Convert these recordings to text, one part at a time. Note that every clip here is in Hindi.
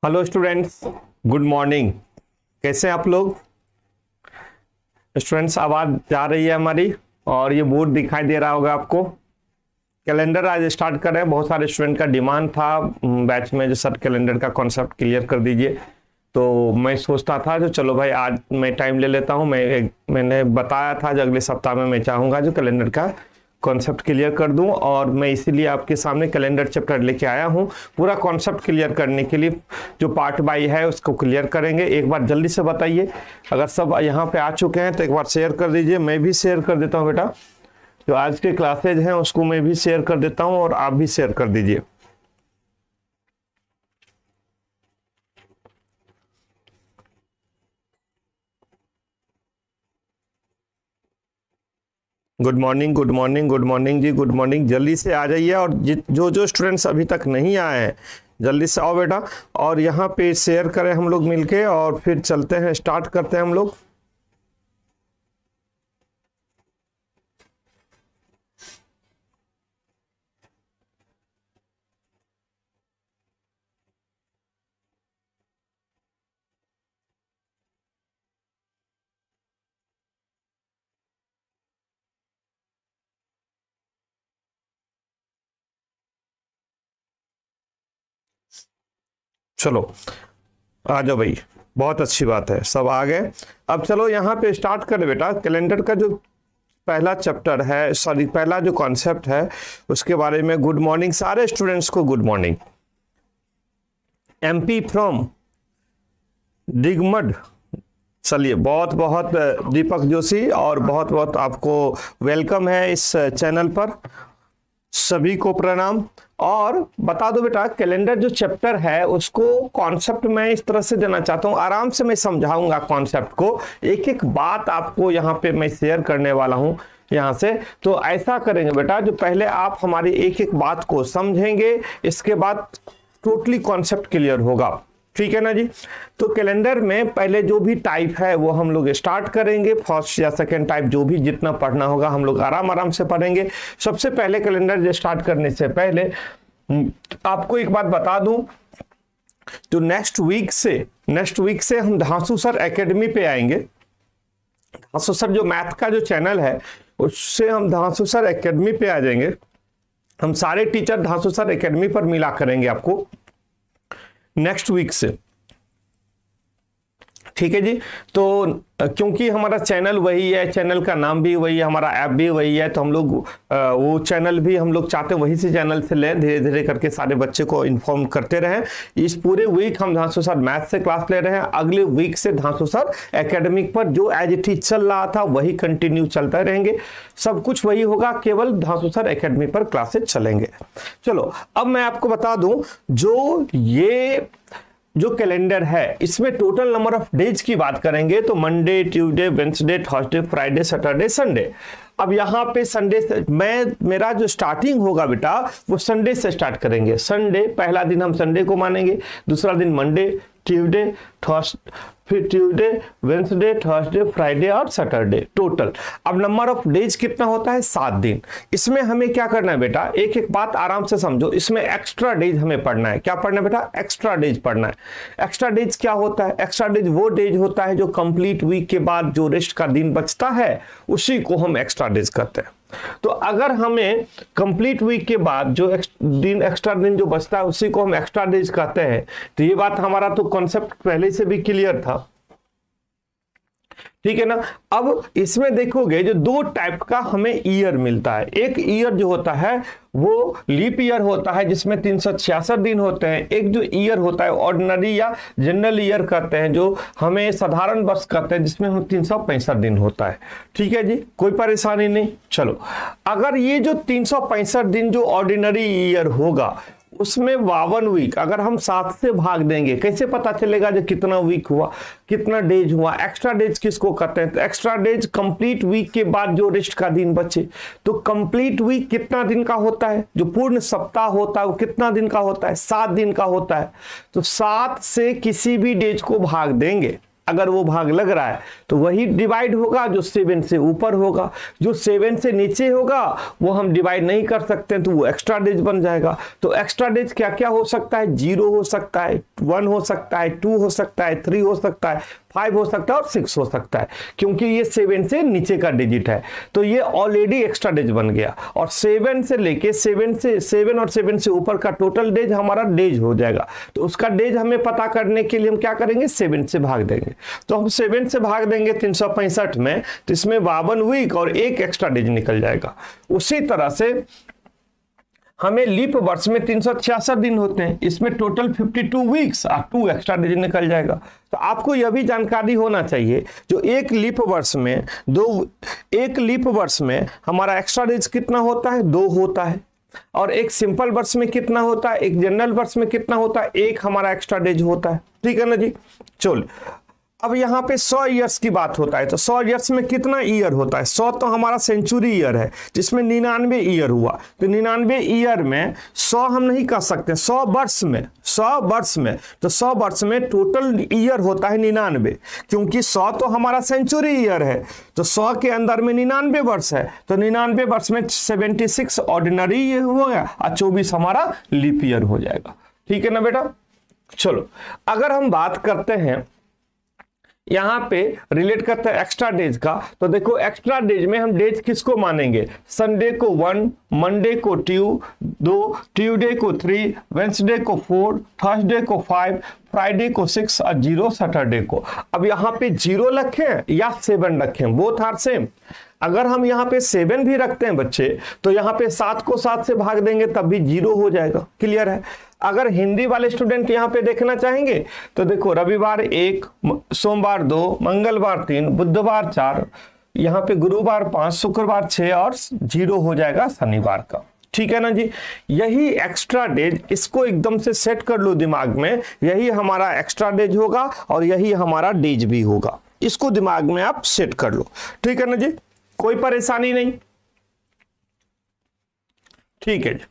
Hello students, good morning. कैसे हैं आप लोग? स्टूडेंट्स, आवाज़ जा रही है हमारी और ये बोर्ड दिखाई दे रहा होगा आपको। कैलेंडर आज स्टार्ट कर रहे हैं। बहुत सारे स्टूडेंट का डिमांड था बैच में, जो सर कैलेंडर का कॉन्सेप्ट क्लियर कर दीजिए। तो मैं सोचता था जो चलो भाई आज मैं टाइम ले लेता हूँ। मैंने बताया था जो अगले सप्ताह में मैं चाहूँगा जो कैलेंडर का कॉन्सेप्ट क्लियर कर दूं, और मैं इसीलिए आपके सामने कैलेंडर चैप्टर लेके आया हूं। पूरा कॉन्सेप्ट क्लियर करने के लिए जो पार्ट बाई है उसको क्लियर करेंगे। एक बार जल्दी से बताइए, अगर सब यहाँ पे आ चुके हैं तो एक बार शेयर कर दीजिए। मैं भी शेयर कर देता हूँ बेटा, जो आज के क्लासेज हैं उसको मैं भी शेयर कर देता हूँ और आप भी शेयर कर दीजिए। Good morning, good morning, good morning जी, गुड मॉर्निंग। जल्दी से आ जाइए, और जो जो स्टूडेंट्स अभी तक नहीं आए हैं जल्दी से आओ बेटा, और यहाँ पे शेयर करें हम लोग मिलके, और फिर चलते हैं, स्टार्ट करते हैं हम लोग। चलो आ जाओ भाई, बहुत अच्छी बात है, सब आ गए। अब चलो यहाँ पे स्टार्ट करें बेटा। कैलेंडर का जो पहला चैप्टर है, सॉरी पहला जो कॉन्सेप्ट है उसके बारे में। गुड मॉर्निंग सारे स्टूडेंट्स को, गुड मॉर्निंग। एमपी फ्रॉम डिगमड। चलिए, बहुत बहुत दीपक जोशी, और बहुत बहुत आपको वेलकम है इस चैनल पर। सभी को प्रणाम। और बता दो बेटा, कैलेंडर जो चैप्टर है उसको कॉन्सेप्ट मैं इस तरह से देना चाहता हूं, आराम से मैं समझाऊंगा कॉन्सेप्ट को। एक एक बात आपको यहाँ पे मैं शेयर करने वाला हूं यहाँ से। तो ऐसा करेंगे बेटा, जो पहले आप हमारी एक एक बात को समझेंगे, इसके बाद टोटली कॉन्सेप्ट क्लियर होगा। ठीक है ना जी? तो कैलेंडर में पहले जो भी टाइप है वो हम लोग स्टार्ट करेंगे। फर्स्ट या सेकंड टाइप जो भी जितना पढ़ना होगा हम लोग आराम आराम से पढ़ेंगे। सबसे पहले कैलेंडर स्टार्ट करने से पहले आपको एक बात बता दूं, तो नेक्स्ट वीक से हम धांसू सर एकेडमी पे आएंगे। धांसू सर जो मैथ का जो चैनल है उससे हम धांसू सर एकेडमी पे आ जाएंगे। हम सारे टीचर धांसू सर एकेडमी पर मिला करेंगे आपको नेक्स्ट वीक से। ठीक है जी? तो क्योंकि हमारा चैनल वही है, चैनल का नाम भी वही है, हमारा ऐप भी वही है, तो हम लोग वो चैनल भी हम लोग चाहते हैं वही से चैनल से लें। धीरे धीरे करके सारे बच्चे को इन्फॉर्म करते रहें। इस पूरे वीक हम धांसू सर मैथ से क्लास ले रहे हैं। अगले वीक से धांसू सर एकेडमिक पर जो एज इट इज चल रहा था वही कंटिन्यू चलता रहेंगे। सब कुछ वही होगा, केवल धांसू सर एकेडमी पर क्लासेज चलेंगे। चलो, अब मैं आपको बता दूं, जो ये जो कैलेंडर है इसमें टोटल नंबर ऑफ डेज की बात करेंगे तो Monday, Tuesday, Wednesday, Thursday, Friday, Saturday, Sunday. अब यहाँ पे संडे से मेरा जो स्टार्टिंग होगा बेटा वो संडे से स्टार्ट करेंगे। संडे पहला दिन हम संडे को मानेंगे, दूसरा दिन मंडे, ट्यूसडे, थर्सडे, फिर ट्यूसडे, वेडनेसडे, थर्सडे, फ्राइडे और सैटरडे टोटल। अब नंबर ऑफ डेज कितना होता है? 7 दिन। इसमें हमें क्या करना है बेटा, एक एक बात आराम से समझो। इसमें एक्स्ट्रा डेज हमें पढ़ना है। क्या पढ़ना है बेटा? एक्स्ट्रा डेज पढ़ना है। एक्स्ट्रा डेज क्या होता है? एक्स्ट्रा डेज वो डेज होता है जो कंप्लीट वीक के बाद जो रेस्ट का दिन बचता है उसी को हम एक्स्ट्रा डेज कहते हैं। तो अगर हमें कंप्लीट वीक के बाद जो एक्स्ट्रा दिन जो बचता है उसी को हम एक्स्ट्रा डेज कहते हैं। तो ये बात हमारा तो कॉन्सेप्ट पहले से भी क्लियर था। ठीक है ना? अब इसमें देखोगे जो दो टाइप का हमें ईयर मिलता है। एक ईयर जो होता है वो लीप ईयर होता है जिसमें 366 दिन होते हैं। एक जो ईयर होता है ऑर्डिनरी या जनरल ईयर कहते हैं, जो हमें साधारण वर्ष कहते हैं, जिसमें हम 365 दिन होता है। ठीक है जी? कोई परेशानी नहीं। चलो, अगर ये जो 365 दिन जो ऑर्डिनरी ईयर होगा उसमें 52 वीक अगर हम 7 से भाग देंगे, कैसे पता चलेगा जो कितना वीक हुआ, कितना डेज हुआ? एक्स्ट्रा डेज किसको कहते हैं? तो एक्स्ट्रा डेज कंप्लीट वीक के बाद जो रेस्ट का दिन बचे। तो कंप्लीट वीक कितना दिन का होता है? जो पूर्ण सप्ताह होता है वो कितना दिन का होता है? 7 दिन का होता है। तो 7 से किसी भी डेज को भाग देंगे, अगर वो भाग लग रहा है तो वही डिवाइड होगा जो 7 से ऊपर होगा। जो 7 से नीचे होगा वो हम डिवाइड नहीं कर सकते, तो वो एक्स्ट्रा डेज बन जाएगा। तो एक्स्ट्रा डेज क्या क्या हो सकता है? 0 हो सकता है, 1 हो सकता है, 2 हो सकता है, 3 हो सकता है, 5 हो सकता है और 6 हो सकता है, क्योंकि ये 7 से नीचे का डिजिट है। तो ये ऑलरेडी एक्स्ट्रा डेज बन गया, और 7 से लेके 7 और 7 से ऊपर का टोटल डेज हमारा डेज हो जाएगा। तो उसका डेज हमें पता करने के लिए हम क्या करेंगे, 7 से भाग देंगे। तो हम 7 से भाग देंगे 365 में, तो इसमें 52 वीक और एक एक्स्ट्रा डेज निकल जाएगा। उसी तरह से हमें लीप वर्ष में 366 दिन होते हैं, इसमें टोटल 52 वीक्स और 2 एक्स्ट्रा डेज निकल जाएगा। तो आपको यह भी जानकारी होना चाहिए, जो एक लीप वर्ष में हमारा एक्स्ट्रा डेज कितना होता है, 2 होता है, और एक सिंपल वर्ष में कितना होता है, एक जनरल वर्ष में कितना होता है, 1 हमारा एक्स्ट्रा डेज होता है। ठीक है ना जी। चलो अब यहाँ पे 100 ईयर्स की बात होता है, तो 100 ईयर्स में कितना ईयर होता है, 100 तो हमारा सेंचुरी ईयर है, जिसमें 99 ईयर हुआ। तो 99 ईयर में 100 हम नहीं कर सकते, 100 वर्ष में तो 100 वर्ष में टोटल ईयर होता है 99, क्योंकि 100 तो हमारा सेंचुरी ईयर है, तो 100 के अंदर में 99 वर्ष है, तो 99 वर्ष में 76 ऑर्डिनरी ईयर हो गया और 24 हमारा लीप ईयर हो जाएगा। ठीक है ना बेटा। चलो अगर हम बात करते हैं यहां पे रिलेट करते हैं एक्स्ट्रा डेज का, तो देखो एक्स्ट्रा डेज में हम डेज किसको मानेंगे, संडे को 1, मंडे को 2, ट्यूसडे को 3, वेंसडे को 4, थर्सडे को 5, फ्राइडे को 6 और 0 सैटरडे को। अब यहाँ पे 0 रखें या 7 रखें, बोथ आर सेम। अगर हम यहाँ पे 7 भी रखते हैं बच्चे, तो यहाँ पे 7 को 7 से भाग देंगे तब भी 0 हो जाएगा। क्लियर है। अगर हिंदी वाले स्टूडेंट यहाँ पे देखना चाहेंगे तो देखो रविवार 1, सोमवार 2, मंगलवार 3, बुधवार 4, यहाँ पे गुरुवार 5, शुक्रवार 6 और 0 हो जाएगा शनिवार का। ठीक है ना जी। यही एक्स्ट्रा डेज, इसको एकदम से सेट कर लो दिमाग में, यही हमारा एक्स्ट्रा डेज होगा और यही हमारा डेज भी होगा। इसको दिमाग में आप सेट कर लो। ठीक है ना जी, कोई परेशानी नहीं। ठीक है जी।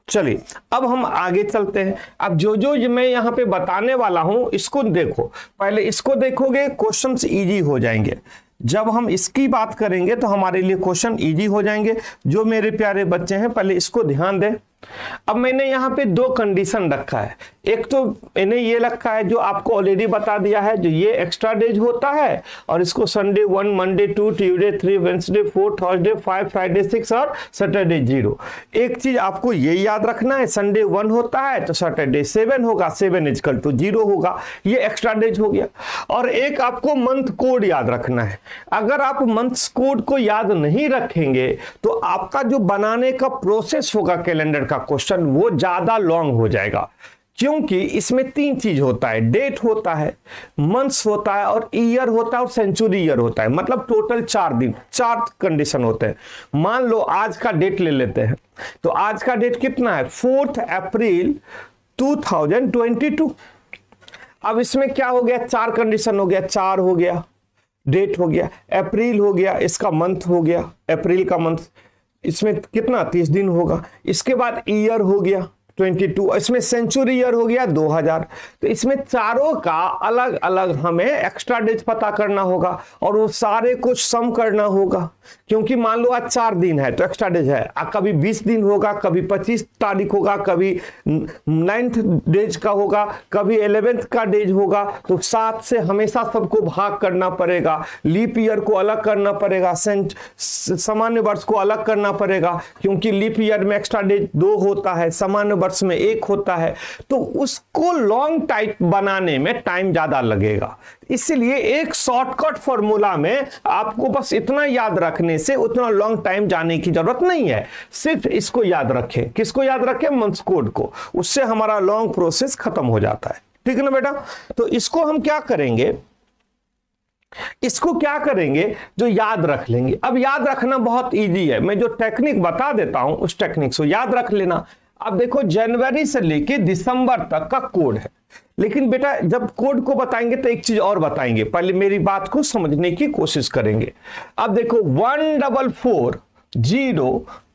चलिए अब हम आगे चलते हैं। अब जो मैं यहाँ पे बताने वाला हूं इसको देखो, पहले इसको देखोगे क्वेश्चंस इजी हो जाएंगे। जब हम इसकी बात करेंगे तो हमारे लिए क्वेश्चन इजी हो जाएंगे। जो मेरे प्यारे बच्चे हैं पहले इसको ध्यान दें। अब मैंने यहाँ पे 2 कंडीशन रखा है। एक तो मैंने ये रखा है जो आपको ऑलरेडी बता दिया है, जो ये एक्स्ट्रा डेज होता है, और इसको Sunday 1, Monday 2, Tuesday 3, Wednesday 4, Thursday 5, Friday 6 और सैटरडे 0। एक चीज आपको ये याद रखना है, संडे 1 होता है तो सैटरडे 7 होगा, 7 = 0 होगा, ये एक्स्ट्रा डेज हो गया। और एक आपको मंथ कोड याद रखना है। अगर आप मंथ कोड को याद नहीं रखेंगे तो आपका जो बनाने का प्रोसेस होगा कैलेंडर का क्वेश्चन वो ज्यादा लॉन्ग हो जाएगा, क्योंकि इसमें 3 चीज होता है, डेट होता है, मंथ्स होता है और ईयर होता है और सेंचुरी ईयर होता है। मतलब टोटल 4 दिन, 4 कंडीशन होते हैं। मान लो आज का डेट ले लेते हैं, तो आज का डेट कितना है, 4 अप्रैल 2022। अब इसमें क्या हो गया, 4 कंडीशन हो गया, 4 हो गया, डेट हो गया, अप्रैल हो गया, इसका मंथ हो गया, अप्रैल का मंथ, इसमें कितना 30 दिन होगा। इसके बाद ईयर हो गया 22, इसमें सेंचुरी ईयर हो गया 2000। तो इसमें चारों का अलग अलग हमें एक्स्ट्रा डेज पता करना होगा और वो सारे कुछ सम करना होगा, क्योंकि मान लो आज 4 दिन है तो एक्स्ट्रा डेज है, कभी 20 दिन होगा, कभी 25 तारीख होगा, कभी 9th डेज का होगा, कभी 11th का डेज होगा। तो 7 से हमेशा सबको भाग करना पड़ेगा, लीप ईयर को अलग करना पड़ेगा, सामान्य वर्ष को अलग करना पड़ेगा, क्योंकि लीप ईयर में एक्स्ट्रा डेज 2 होता है, सामान्य वर्ष में 1 होता है। तो उसको लॉन्ग टाइप बनाने में टाइम ज्यादा लगेगा। इसलिए एक शॉर्टकट फॉर्मूला में आपको बस इतना याद रखने से उतना लॉन्ग टाइम जाने की जरूरत नहीं है। सिर्फ इसको याद रखें। किसको याद रखें, मंथ्स कोड को, उससे हमारा लॉन्ग प्रोसेस खत्म हो जाता है। ठीक है ना बेटा। तो इसको हम क्या करेंगे, इसको क्या करेंगे, जो याद रख लेंगे। अब याद रखना बहुत इजी है, मैं जो टेक्निक बता देता हूं उस टेक्निक को याद रख लेना। अब देखो जनवरी से लेके दिसंबर तक का कोड है, लेकिन बेटा जब कोड को बताएंगे तो एक चीज और बताएंगे, पहले मेरी बात को समझने की कोशिश करेंगे। अब देखो 144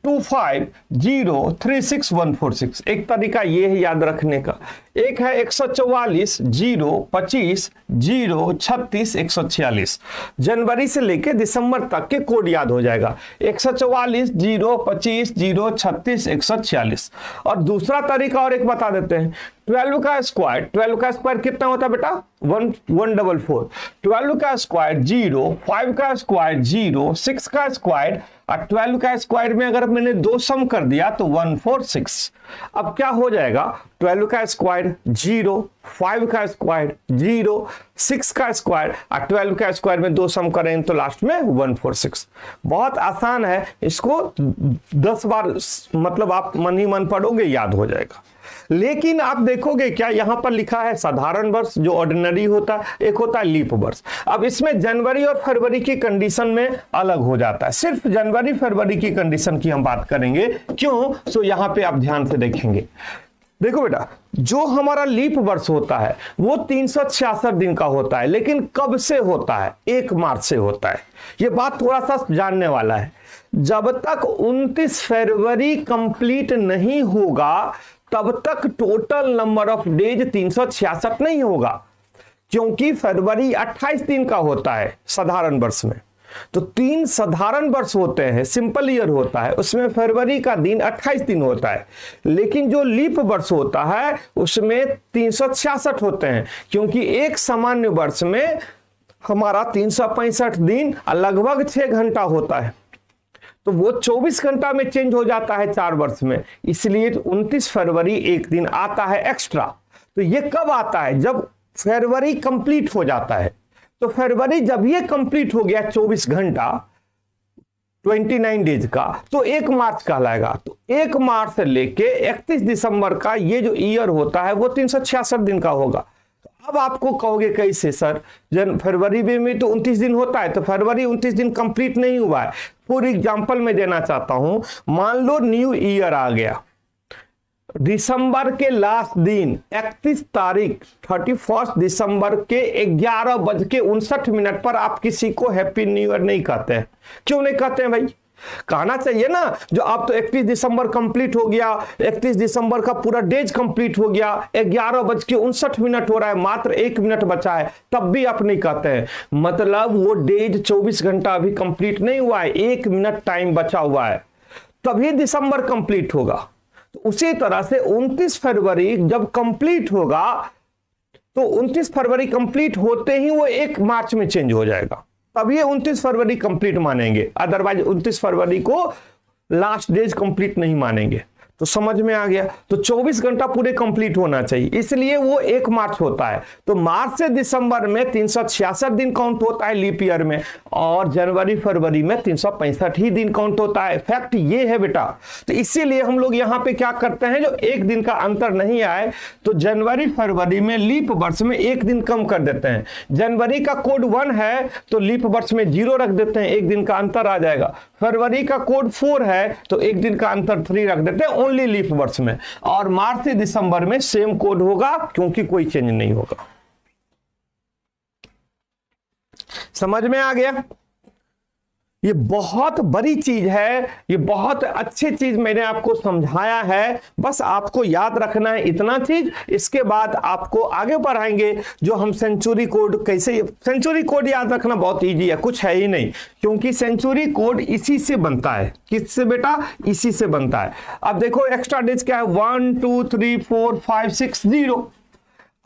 25036146। एक तरीका ये है याद रखने का। एक है 144 0 25 0 36 146। जनवरी से लेके दिसंबर तक के कोड याद हो जाएगा। 144 0 25 0 36 146। और दूसरा तरीका और एक बता देते हैं, 12 का स्क्वायर। 12 का स्क्वायर कितना होता है बेटा? 144। 12 का स्क्वायर 0, 5 का स्क्वायर 0, 6 का स्क्वायर और 12 का स्क्वायर में अगर मैंने दो सम कर दिया तो 146। अब क्या हो जाएगा? 12 का स्क्वायर 0, 5 का स्क्वायर 0, 6 का स्क्वायर और 12 का स्क्वायर में दो सम करें तो लास्ट में 146। बहुत आसान है, इसको 10 बार मतलब आप मन ही मन पढ़ोगे याद हो जाएगा। लेकिन आप देखोगे क्या यहां पर लिखा है साधारण वर्ष जो ऑर्डिनरी होता है, एक होता है लीप वर्ष। अब इसमें जनवरी और फरवरी की कंडीशन में अलग हो जाता है। सिर्फ जनवरी फरवरी की कंडीशन की हम बात करेंगे। क्यों? तो यहां पे आप ध्यान से देखेंगे। देखो बेटा, जो हमारा लीप वर्ष होता है वो 366 दिन का होता है, लेकिन कब से होता है? 1 मार्च से होता है। ये बात थोड़ा सा जानने वाला है। जब तक 29 फरवरी कंप्लीट नहीं होगा तब तक टोटल नंबर ऑफ डेज 366 नहीं होगा, क्योंकि फरवरी 28 दिन का होता है साधारण वर्ष में। तो 3 साधारण वर्ष होते हैं, सिंपल ईयर होता है, उसमें फरवरी का दिन 28 दिन होता है। लेकिन जो लीप वर्ष होता है उसमें 366 होते हैं, क्योंकि एक सामान्य वर्ष में हमारा 365 दिन लगभग 6 घंटा होता है, तो वो 24 घंटा में चेंज हो जाता है 4 वर्ष में। इसलिए 29 फरवरी एक दिन आता है एक्स्ट्रा। तो ये कब आता है? जब फरवरी कंप्लीट हो जाता है। तो फरवरी जब ये कंप्लीट हो गया 24 घंटा 29 डेज का, तो 1 मार्च कहलाएगा। तो 1 मार्च से लेके 31 दिसंबर का ये जो ईयर होता है वो 366 दिन का होगा। अब आपको कहोगे कैसे सर, फरवरी में तो 29 दिन होता है, तो फरवरी 29 दिन कंप्लीट नहीं हुआ है। फॉर एग्जांपल मैं देना चाहता हूं, मान लो न्यू ईयर आ गया, दिसंबर के लास्ट दिन 31 तारीख 31 दिसंबर के 11:59 पर आप किसी को हैप्पी न्यू ईयर नहीं कहते हैं। क्यों नहीं कहते हैं भाई? कहना चाहिए ना। जो अब तो 31 दिसंबर कंप्लीट हो गया, 31 दिसंबर का पूरा डेज कंप्लीट हो गया, 11:59 हो रहा है, मात्र 1 मिनट बचा है, तब भी आप नहीं कहते हैं। मतलब वो डेज 24 घंटा अभी कंप्लीट नहीं हुआ है, 1 मिनट टाइम बचा हुआ है, तभी दिसंबर कंप्लीट होगा। तो उसी तरह से 29 फरवरी जब कंप्लीट होगा तो 29 फरवरी कंप्लीट होते ही वो 1 मार्च में चेंज हो जाएगा, तब ये 29 फरवरी कंप्लीट मानेंगे। अदरवाइज 29 फरवरी को लास्ट डेज कंप्लीट नहीं मानेंगे। तो समझ में आ गया। तो 24 घंटा पूरे कंप्लीट होना चाहिए, इसलिए वो 1 मार्च होता है। तो मार्च से दिसंबर में 366 दिन काउंट होता है लीप ईयर में, और जनवरी फरवरी में 365 ही दिन काउंट होता है। फैक्ट ये है बेटा। तो इसीलिए हम लोग यहाँ पे क्या करते हैं, जो 1 दिन का अंतर नहीं आए तो जनवरी फरवरी में लीप वर्ष में 1 दिन कम कर देते हैं। जनवरी का कोड 1 है तो लीप वर्ष में 0 रख देते हैं, 1 दिन का अंतर आ जाएगा। फरवरी का कोड 4 है तो 1 दिन का अंतर 3 रख देते हैं ओनली लीप वर्ष में। और मार्च से दिसंबर में सेम कोड होगा, क्योंकि कोई चेंज नहीं होगा। समझ में आ गया? ये बहुत बड़ी चीज है, ये बहुत अच्छी चीज मैंने आपको समझाया है। बस आपको याद रखना है इतना चीज। इसके बाद आपको आगे बढ़ाएंगे जो हम सेंचुरी कोड कैसे। सेंचुरी कोड याद रखना बहुत इजी है, कुछ है ही नहीं, क्योंकि सेंचुरी कोड इसी से बनता है। किससे बेटा? इसी से बनता है। अब देखो एक्स्ट्रा डेज क्या है, 1 2 3 4 5 6 0।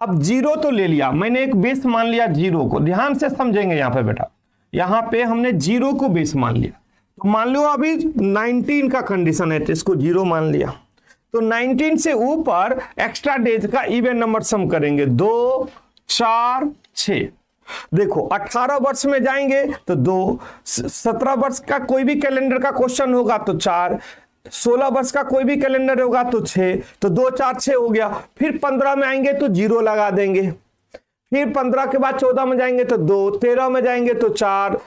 अब 0 तो ले लिया मैंने, एक बेस मान लिया 0 को। ध्यान से समझेंगे यहाँ पे बेटा, यहां पे हमने 0 को बेस मान लिया। तो मान लो अभी 19 का कंडीशन है तो इसको 0 मान लिया। तो 19 से ऊपर एक्स्ट्रा डेज का इवन नंबर सम करेंगे, 2 4 6। देखो 18 वर्ष में जाएंगे तो 2, 17 वर्ष का कोई भी कैलेंडर का क्वेश्चन होगा तो 4, 16 वर्ष का कोई भी कैलेंडर होगा तो 6। तो 2 4 6 हो गया। फिर 15 में आएंगे तो 0 लगा देंगे। फिर 15 के बाद 14 में जाएंगे तो 2, 13 में जाएंगे तो 4,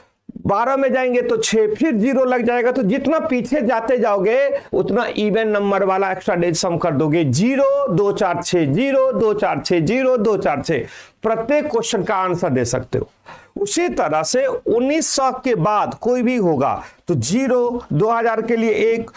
12 में जाएंगे तो 6, फिर 0 लग जाएगा। तो जितना पीछे जाते जाओगे उतना इवन नंबर वाला एक्स्ट्रा डेज सम कर दोगे। 0 2 4 6 0 2 4 6 0 2 4 6। प्रत्येक क्वेश्चन का आंसर दे सकते हो। उसी तरह से 1900 के बाद कोई भी होगा तो 0, 2000 के लिए 1,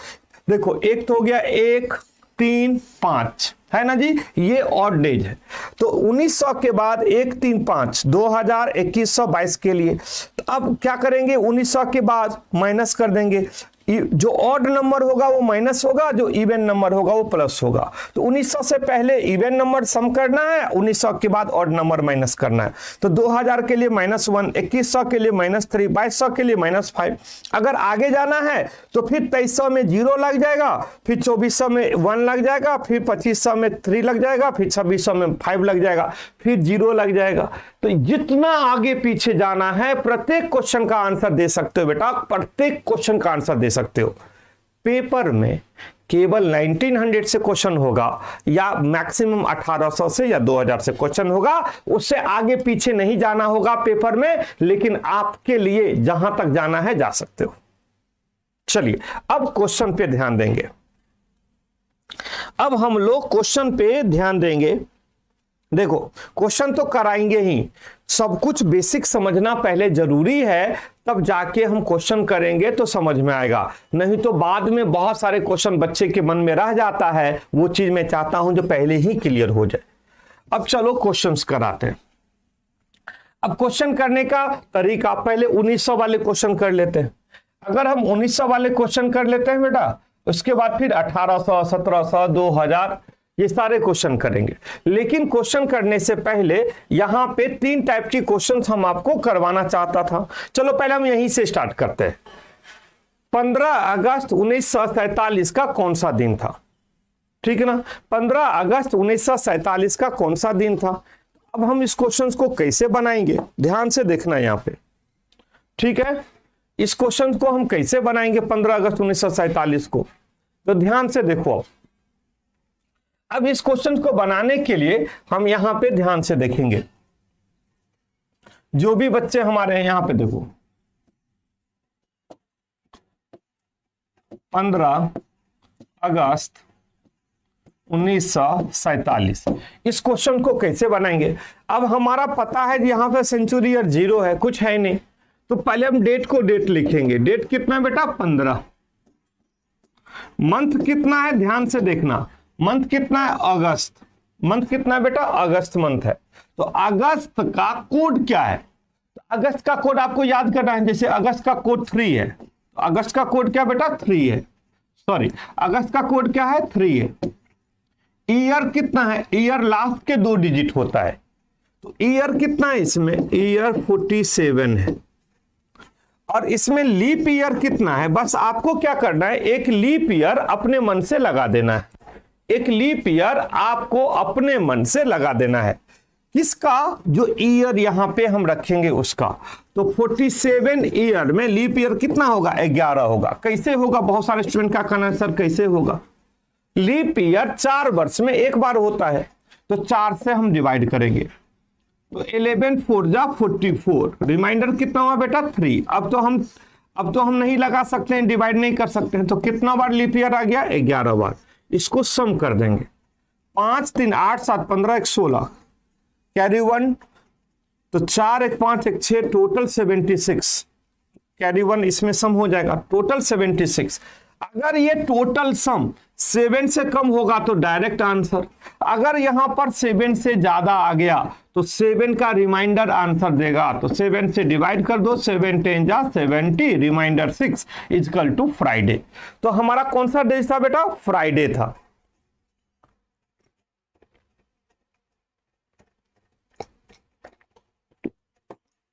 देखो 1 तो हो गया, 1 3 5 है ना जी, ये ऑड डेज है। तो 1900 के बाद 1 3 5, 2000, 2100, 22 के लिए। तो अब क्या करेंगे, 1900 के बाद माइनस कर देंगे, जो ऑड नंबर होगा वो माइनस होगा, जो इवन नंबर होगा वो प्लस होगा। तो 1900 से पहले इवन नंबर सम करना है, 1900 के बाद ऑड नंबर माइनस करना है। तो 2000 के लिए -1, 2100 के लिए -3, 2200 के लिए -5। अगर आगे जाना है तो फिर 2300 में 0 लग जाएगा, फिर 2400 में 1 लग जाएगा, फिर 2500 में 3 लग जाएगा, फिर 2600 में 5 लग जाएगा, फिर 0 लग जाएगा। तो जितना आगे पीछे जाना है प्रत्येक क्वेश्चन का आंसर दे सकते हो बेटा, प्रत्येक क्वेश्चन का आंसर दे सकते हो। पेपर में केवल 1900 से क्वेश्चन होगा या मैक्सिमम 1800 से या 2000 से क्वेश्चन होगा, उससे आगे पीछे नहीं जाना होगा पेपर में, लेकिन आपके लिए जहां तक जाना है जा सकते हो। चलिए अब क्वेश्चन पे ध्यान देंगे। अब हम लोग क्वेश्चन पे ध्यान देंगे। देखो क्वेश्चन तो कराएंगे ही, सब कुछ बेसिक समझना पहले जरूरी है, तब जाके हम क्वेश्चन करेंगे तो समझ में आएगा। नहीं तो बाद में बहुत सारे क्वेश्चन बच्चे के मन में रह जाता है, वो चीज मैं चाहता हूं जो पहले ही क्लियर हो जाए। अब चलो क्वेश्चंस कराते हैं। अब क्वेश्चन करने का तरीका, पहले 1900 वाले क्वेश्चन कर लेते हैं। अगर हम 1900 वाले क्वेश्चन कर लेते हैं बेटा, उसके बाद फिर 1800, 1700, 2000 ये सारे क्वेश्चन करेंगे। लेकिन क्वेश्चन करने से पहले यहां पे 3 टाइप की क्वेश्चंस हम आपको करवाना चाहता था। चलो पहले हम यहीं से स्टार्ट करते हैं। 15 अगस्त 1947 का कौन सा दिन था? ठीक है ना, 15 अगस्त 1947 का कौन सा दिन था? अब हम इस क्वेश्चन को कैसे बनाएंगे, ध्यान से देखना यहां पे। ठीक है, इस क्वेश्चन को हम कैसे बनाएंगे 15 अगस्त 1947 को, तो ध्यान से देखो। अब इस क्वेश्चन को बनाने के लिए हम यहां पे ध्यान से देखेंगे। जो भी बच्चे हमारे हैं यहां पे देखो, 15 अगस्त 1947 इस क्वेश्चन को कैसे बनाएंगे? अब हमारा पता है यहां पे सेंचुरी ईयर 0 है, कुछ है नहीं, तो पहले हम डेट को डेट लिखेंगे। डेट कितना है बेटा? 15। मंथ कितना है? ध्यान से देखना, मंथ कितना है? अगस्त। मंथ कितना है बेटा? अगस्त मंथ है। तो अगस्त का कोड क्या है? तो अगस्त का कोड आपको याद करना है। जैसे अगस्त का कोड 3 है, तो अगस्त का कोड क्या बेटा? 3 है। सॉरी, अगस्त का कोड क्या है? 3 है। ईयर कितना है? ईयर लास्ट के 2 डिजिट होता है, तो ईयर कितना है इसमें? ईयर 47 है। और इसमें लीप ईयर कितना है? बस आपको क्या करना है, एक लीप ईयर अपने मन से लगा देना है। एक लीप ईयर आपको अपने मन से लगा देना है। किसका? जो ईयर यहां पे हम रखेंगे उसका। तो 47 ईयर में लीप ईयर कितना होगा? 11 होगा। कैसे होगा? बहुत सारे स्टूडेंट का कहना है सर कैसे होगा? लीप ईयर 4 वर्ष में एक बार होता है, तो 4 से हम डिवाइड करेंगे, तो 11 4 जा 44, रिमाइंडर कितना हुआ बेटा? 3। अब तो हम नहीं लगा सकते हैं, डिवाइड नहीं कर सकते हैं, तो कितना बार लीप ईयर आ गया? 11 बार। इसको सम कर देंगे, 5 3 8 7 15 1 16, कैरी 1, तो 4 1 5 1 6, टोटल 76, कैरी 1 इसमें सम हो जाएगा, टोटल 76। अगर ये टोटल सम 7 से कम होगा तो डायरेक्ट आंसर, अगर यहां पर 7 से ज्यादा आ गया तो 7 का रिमाइंडर आंसर देगा। तो 7 से डिवाइड कर दो, 7 10 जा 70, रिमाइंडर 6 इक्वल टू फ्राइडे। तो हमारा कौन सा डे था बेटा? फ्राइडे था।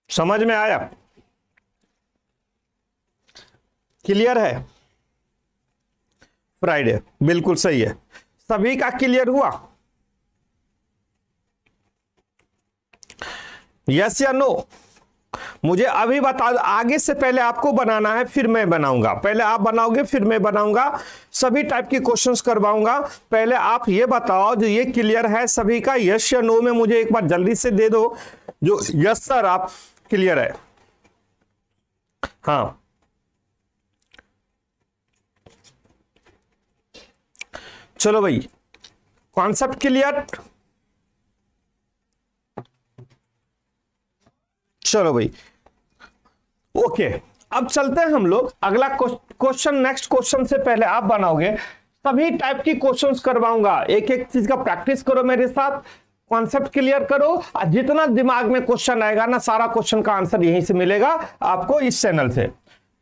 समझ में आया? क्लियर है? फ्राइडे बिल्कुल सही है। सभी का क्लियर हुआ? यस या नो? मुझे अभी बता, आगे से पहले आपको बनाना है फिर मैं बनाऊंगा। पहले आप बनाओगे फिर मैं बनाऊंगा, सभी टाइप की क्वेश्चंस करवाऊंगा। पहले आप ये बताओ जो ये क्लियर है सभी का, यस या नो में मुझे एक बार जल्दी से दे दो। जो यस सर आप क्लियर है? हाँ, चलो भाई, कॉन्सेप्ट क्लियर? चलो भाई, ओके, अब चलते हैं हम लोग अगला क्वेश्चन। नेक्स्ट क्वेश्चन से पहले आप बनाओगे, सभी टाइप की क्वेश्चंस करवाऊंगा, एक एक चीज का प्रैक्टिस करो मेरे साथ, कॉन्सेप्ट क्लियर करो, और जितना दिमाग में क्वेश्चन आएगा ना, सारा क्वेश्चन का आंसर यहीं से मिलेगा आपको, इस चैनल से,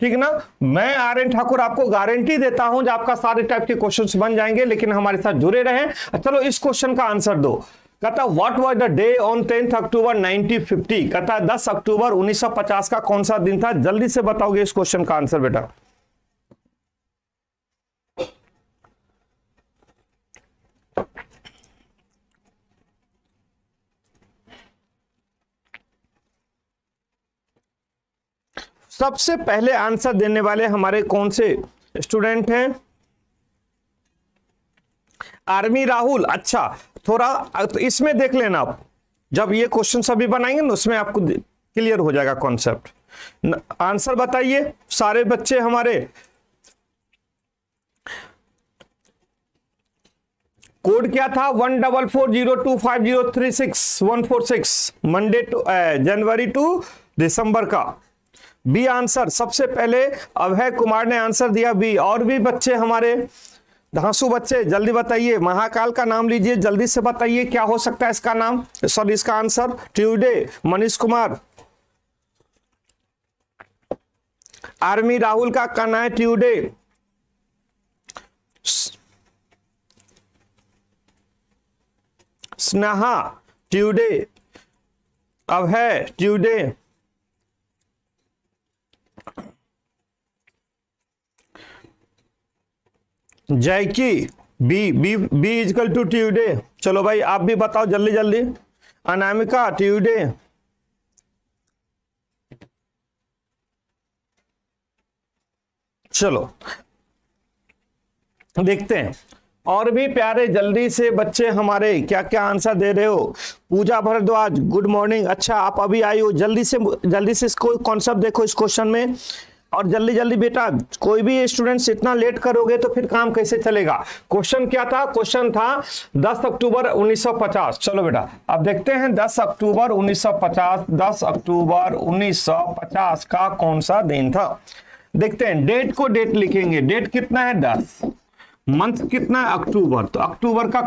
ठीक है ना। मैं आर्यन ठाकुर आपको गारंटी देता हूं जो आपका सारे टाइप के क्वेश्चंस बन जाएंगे, लेकिन हमारे साथ जुड़े रहें। चलो इस क्वेश्चन का आंसर दो। कहता what was the day on 10 अक्टूबर 1950। कहता 10 अक्टूबर 1950 का कौन सा दिन था? जल्दी से बताओगे इस क्वेश्चन का आंसर बेटा। सबसे पहले आंसर देने वाले हमारे कौन से स्टूडेंट हैं? आर्मी राहुल। अच्छा, थोड़ा तो इसमें देख लेना आप, जब ये क्वेश्चन सभी बनाएंगे ना उसमें आपको क्लियर हो जाएगा कॉन्सेप्ट। आंसर बताइए सारे बच्चे हमारे। कोड क्या था? 144025036 मंडे टू जनवरी टू दिसंबर का। बी आंसर सबसे पहले अभय कुमार ने आंसर दिया बी। और भी बच्चे हमारे धांसू बच्चे जल्दी बताइए, महाकाल का नाम लीजिए, जल्दी से बताइए क्या हो सकता है इसका नाम, सॉरी इसका answer. Tuesday Manish Kumar. Army Rahul का कहना है Tuesday. Sneha Tuesday. Abhay Tuesday. Jackie B B B equal to Tuesday. चलो भाई आप भी बताओ जल्दी जल्दी। अनामिका ट्यूसडे। चलो देखते हैं और भी प्यारे जल्दी से बच्चे हमारे क्या क्या आंसर दे रहे हो। पूजा भारद्वाज गुड मॉर्निंग। अच्छा आप अभी आई हो, जल्दी से इसको कॉन्सेप्ट देखो इस क्वेश्चन में, और जल्दी जल्दी बेटा, कोई भी स्टूडेंट्स इतना लेट करोगे तो फिर काम कैसे चलेगा। क्वेश्चन क्या था? क्वेश्चन था 10 अक्टूबर 1950। चलो बेटा अब देखते हैं 10 अक्टूबर 1950, 10 अक्टूबर 1950 का कौन सा दिन था। देखते हैं, डेट को डेट लिखेंगे, डेट कितना है 10, मंथ कितना है अक्टूबर, तो अक्टूबर का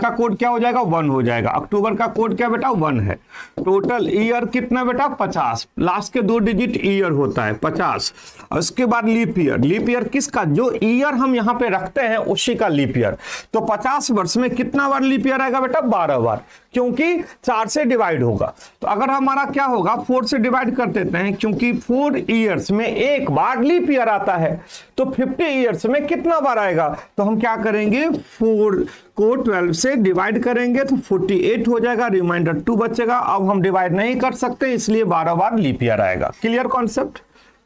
कोड क्या हो जाएगा 1 हो जाएगा। अक्टूबर का कोड क्या बेटा 1 है। टोटल ईयर कितना बेटा 50, लास्ट के 2 डिजिट ईयर होता है 50। और उसके बाद लीप ईयर किसका, जो ईयर हम यहाँ पे रखते हैं उसी का लीप ईयर। तो 50 वर्ष में कितना बार लीप ईयर आएगा बेटा 12 बार, क्योंकि 4 से डिवाइड होगा। तो अगर हमारा क्या होगा 4 से डिवाइड कर देते हैं, क्योंकि 4 ईयर्स में एक बार लीप ईयर आता है, तो 50 ईयर्स में कितना बार आएगा, तो हम क्या करेंगे 4 को 12 से डिवाइड करेंगे तो 48 हो जाएगा, रिमाइंडर 2 बचेगा। अब हम डिवाइड नहीं कर सकते इसलिए 12 बार लीप ईयर आएगा। Clear concept.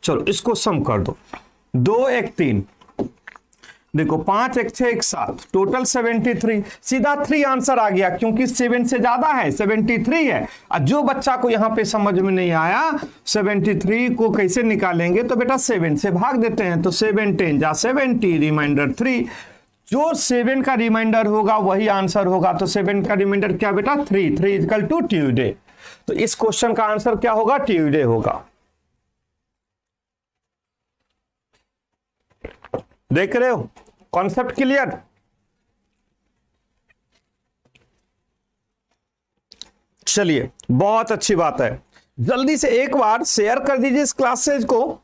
चलो इसको सम कर दो, 2 1 3, देखो 5 1 6 1 7, टोटल 73। सीधा 3 आंसर आ गया, क्योंकि 7 से ज्यादा है 73 है। और जो बच्चा को यहां पे समझ में नहीं आया 73 को कैसे निकालेंगे, तो बेटा 7 से भाग देते हैं, तो 7 10 जा 70, रिमाइंडर 3। जो 7 का रिमाइंडर होगा वही आंसर होगा। तो 7 का रिमाइंडर क्या बेटा 3 इक्वल टू ट्यूसडे। तो इस क्वेश्चन का आंसर क्या होगा ट्यूसडे होगा। देख रहे हो कॉन्सेप्ट क्लियर। चलिए बहुत अच्छी बात है, जल्दी से एक बार शेयर कर दीजिए इस क्लासेज को,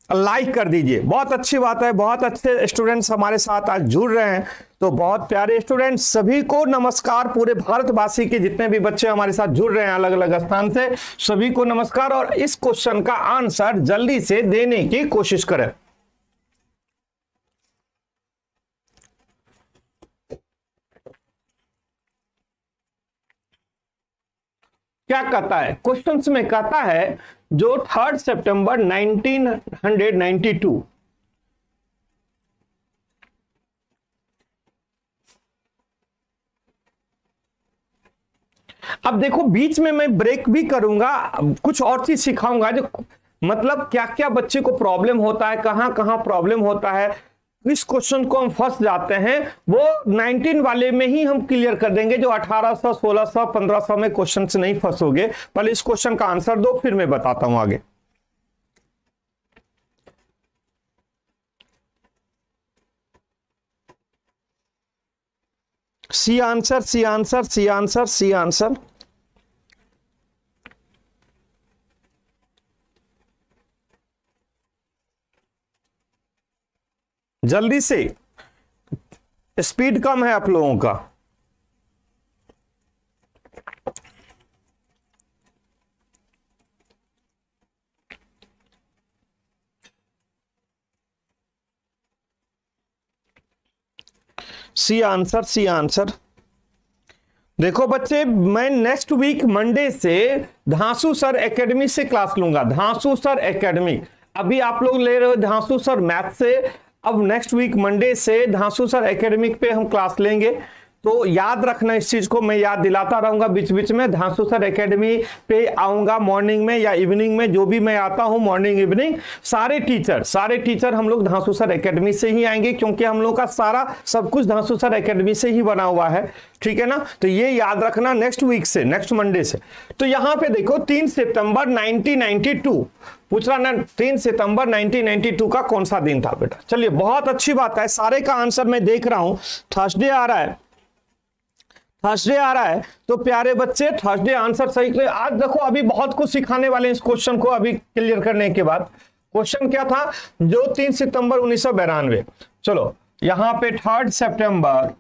लाइक कर दीजिए। बहुत अच्छी बात है, बहुत अच्छे स्टूडेंट्स हमारे साथ आज जुड़ रहे हैं, तो बहुत प्यारे स्टूडेंट्स सभी को नमस्कार। पूरे भारतवासी के जितने भी बच्चे हमारे साथ जुड़ रहे हैं अलग अलग स्थान से, सभी को नमस्कार। और इस क्वेश्चन का आंसर जल्दी से देने की कोशिश करें। क्या कहता है क्वेश्चंस में, कहता है जो 3 सितंबर 1992, अब देखो बीच में मैं ब्रेक भी करूंगा, कुछ और चीज सिखाऊंगा, जो मतलब क्या क्या बच्चे को प्रॉब्लम होता है, कहां कहां प्रॉब्लम होता है, किस क्वेश्चन को हम फंस जाते हैं वो 19 वाले में ही हम क्लियर कर देंगे, जो 1800, 1600, 1500 में क्वेश्चन से नहीं फंसोगे। पहले इस क्वेश्चन का आंसर दो, फिर मैं बताता हूं आगे। C answer, C answer, C answer, C answer. जल्दी से, स्पीड कम है आप लोगों का। C answer, C answer. देखो बच्चे, मैं नेक्स्ट वीक मंडे से धांसू सर एकेडमी से क्लास लूंगा। धांसू सर एकेडमी, अभी आप लोग ले रहे हो धांसू सर मैथ से, अब नेक्स्ट वीक मंडे से धांसू सर एकेडमिक पे हम क्लास लेंगे। तो याद रखना इस चीज को, मैं याद दिलाता रहूंगा बीच बीच में। धांसू सर एकेडमी पे आऊंगा मॉर्निंग में या इवनिंग में, जो भी मैं आता हूं मॉर्निंग इवनिंग, सारे टीचर हम लोग धांसू सर एकेडमी से ही आएंगे, क्योंकि हम लोग का सारा सब कुछ धांसू सर एकेडमी से ही बना हुआ है। ठीक है ना, तो ये याद रखना नेक्स्ट वीक से, नेक्स्ट मंडे से। तो यहां पे देखो 3 सितंबर 1992 पूछ रहा ना, 3 सितंबर 1992 का कौन सा दिन था बेटा। चलिए, बहुत अच्छी बात है, सारे का आंसर मैं देख रहा हूं। थर्सडे आ रहा है, थर्सडे आ रहा है, तो प्यारे बच्चे थर्सडे आंसर सही करें। आज देखो अभी बहुत कुछ सिखाने वाले हैं इस क्वेश्चन को अभी क्लियर करने के बाद। क्वेश्चन क्या था, जो 3 सितंबर 1992, चलो यहां पे 3 सितंबर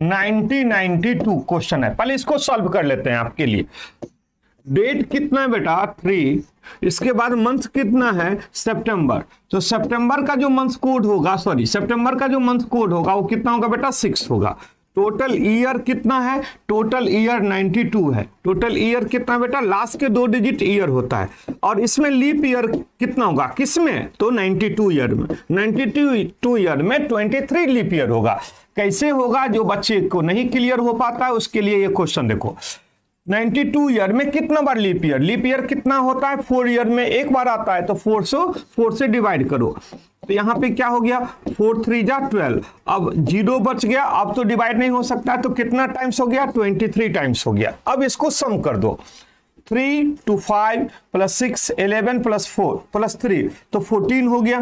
1992 क्वेश्चन है, पहले इसको सॉल्व कर लेते हैं आपके लिए। डेट कितना है बेटा 3, इसके बाद मंथ कितना है सितंबर, तो सितंबर का जो मंथ कोड होगा, सॉरी सितंबर का जो मंथ कोड होगा वो कितना होगा बेटा 6 होगा। टोटल ईयर कितना है, टोटल ईयर 92 है। टोटल ईयर कितना बेटा, लास्ट के 2 डिजिट ईयर होता है। और इसमें लीप ईयर कितना होगा, किसमें, तो 92 ईयर में, 92 ईयर में 23 लीप ईयर होगा। कैसे होगा, जो बच्चे को नहीं क्लियर हो पाता है उसके लिए ये क्वेश्चन देखो। 92 ईयर में कितना बार लीप ईयर, लीप ईयर कितना होता है, 4 ईयर में एक बार आता है, तो 4 से डिवाइड करो। तो यहां पे क्या हो गया, 4 3 जा 12, अब 0 बच गया, अब तो डिवाइड नहीं हो सकता है, तो कितना टाइम्स हो गया, 23 टाइम्स हो गया। अब इसको सम कर दो, 3 2 5 प्लस 6 11 प्लस 4 प्लस 3, तो 14 हो गया।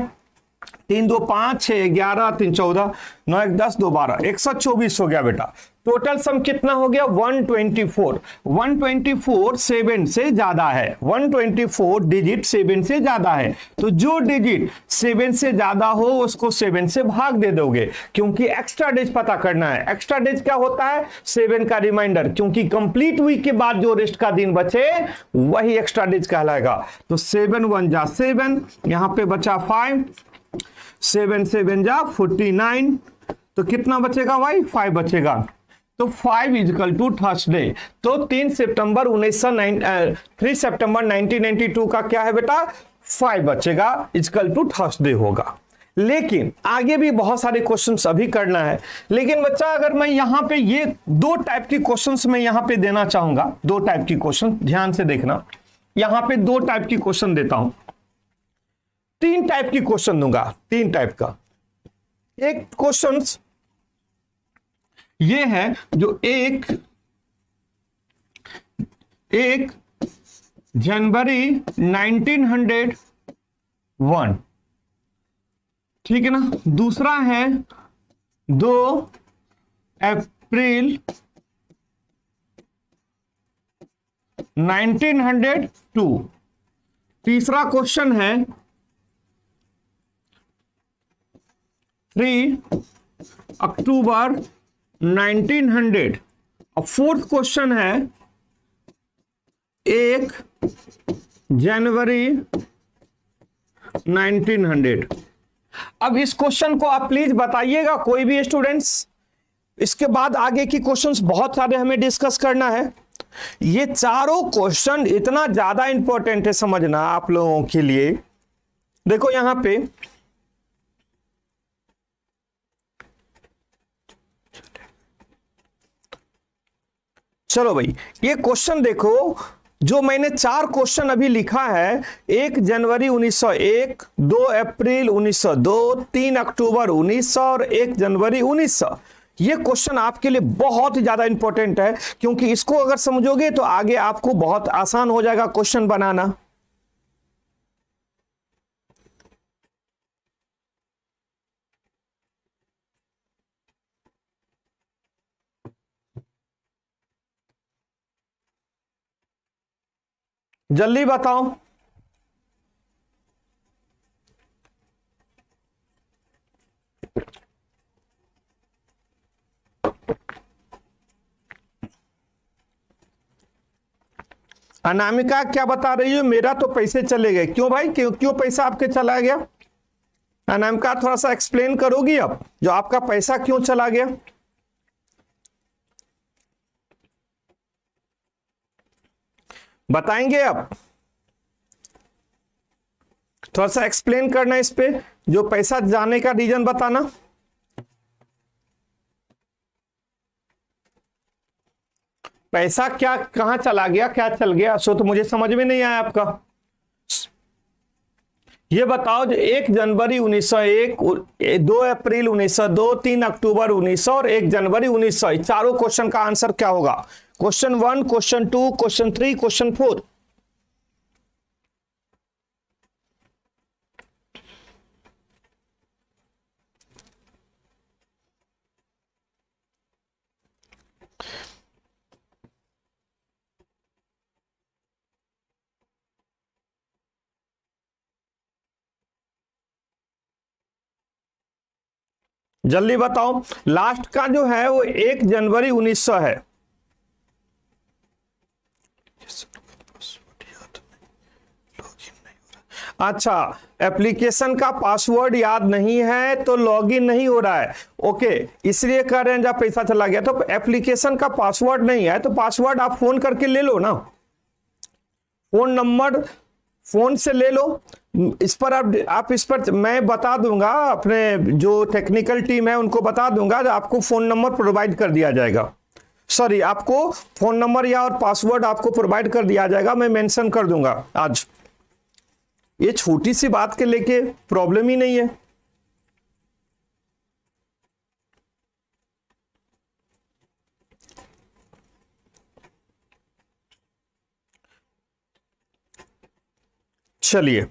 3 2 5 6 11 3 14 9 1 10 2 12 124 हो गया बेटा। टोटल सम कितना हो गया 124। 124 7 से ज्यादा है, 124 डिजिट 7 से ज्यादा है, तो जो डिजिट 7 से ज्यादा हो उसको 7 से भाग दे दोगे, क्योंकि एक्स्ट्रा डेज पता करना है। एक्स्ट्रा डेज क्या होता है, 7 का रिमाइंडर, क्योंकि कंप्लीट वीक के बाद जो रेस्ट का दिन बचे वही एक्स्ट्रा डेज कहलाएगा। तो 7 1 जा 7, यहां पे बचा 5, 7 7 जा 49, तो कितना बचेगा भाई 5 बचेगा। तो 5 इजकल टू थर्सडे। तो 3 सितंबर 1992 का क्या है बेटा 5 बचेगा, इजकल टू थर्सडे होगा। लेकिन आगे भी बहुत सारे क्वेश्चंस अभी करना है। लेकिन बच्चा अगर मैं यहां पे ये 2 टाइप की क्वेश्चंस मैं यहां पे देना चाहूंगा, 2 टाइप की क्वेश्चन ध्यान से देखना, यहां पे 2 टाइप की क्वेश्चन देता हूं, 3 टाइप की क्वेश्चन दूंगा, 3 टाइप का। एक क्वेश्चंस ये है जो एक जनवरी 1901, ठीक है ना, दूसरा है 2 अप्रैल 1902, तीसरा क्वेश्चन है 3 अक्टूबर 1900, और फोर्थ क्वेश्चन है 1 जनवरी 1900। अब इस क्वेश्चन को आप प्लीज बताइएगा कोई भी स्टूडेंट्स, इसके बाद आगे की क्वेश्चंस बहुत सारे हमें डिस्कस करना है। ये चारों क्वेश्चन इतना ज्यादा इंपॉर्टेंट है समझना आप लोगों के लिए। देखो यहां पे चलो भाई, ये क्वेश्चन देखो, जो मैंने 4 क्वेश्चन अभी लिखा है, 1 जनवरी 1901, 2 अप्रैल 1902, 3 अक्टूबर 1900 और 1 जनवरी 1900, ये क्वेश्चन आपके लिए बहुत ही ज्यादा इंपॉर्टेंट है, क्योंकि इसको अगर समझोगे तो आगे आपको बहुत आसान हो जाएगा क्वेश्चन बनाना। जल्दी बताओ। अनामिका क्या बता रही हो? मेरा तो पैसे चले गए। क्यों भाई, क्यों पैसा आपके चला गया? अनामिका थोड़ा सा एक्सप्लेन करोगी अब, जो आपका पैसा क्यों चला गया? बताएंगे अब? थोड़ा सा एक्सप्लेन करना इस पे, जो पैसा जाने का रीजन बताना। पैसा क्या, कहां चला गया, क्या चल गया, सो तो मुझे समझ में नहीं आया आपका। ये बताओ, जो 1 जनवरी 1901, 2 अप्रैल 1902, 3 अक्टूबर 1900 और 1 जनवरी 1900, चारों क्वेश्चन का आंसर क्या होगा? Question 1, question 2, question 3, question 4। जल्दी बताओ। लास्ट का जो है वो 1 जनवरी 1900 है। अच्छा, एप्लीकेशन का पासवर्ड याद नहीं है तो लॉगिन नहीं हो रहा है। ओके, इसलिए कह रहे हैं जब पैसा चला गया। तो एप्लीकेशन का पासवर्ड नहीं है तो पासवर्ड आप फोन करके ले लो ना, फोन नंबर फोन से ले लो। इस पर आप इस पर मैं बता दूंगा, अपने जो टेक्निकल टीम है उनको बता दूंगा, आपको फोन नंबर प्रोवाइड कर दिया जाएगा। सॉरी, आपको फोन नंबर या और पासवर्ड आपको प्रोवाइड कर दिया जाएगा, मैं मेंशन कर दूंगा आज। ये छोटी सी बात के लेके प्रॉब्लम ही नहीं है। चलिए,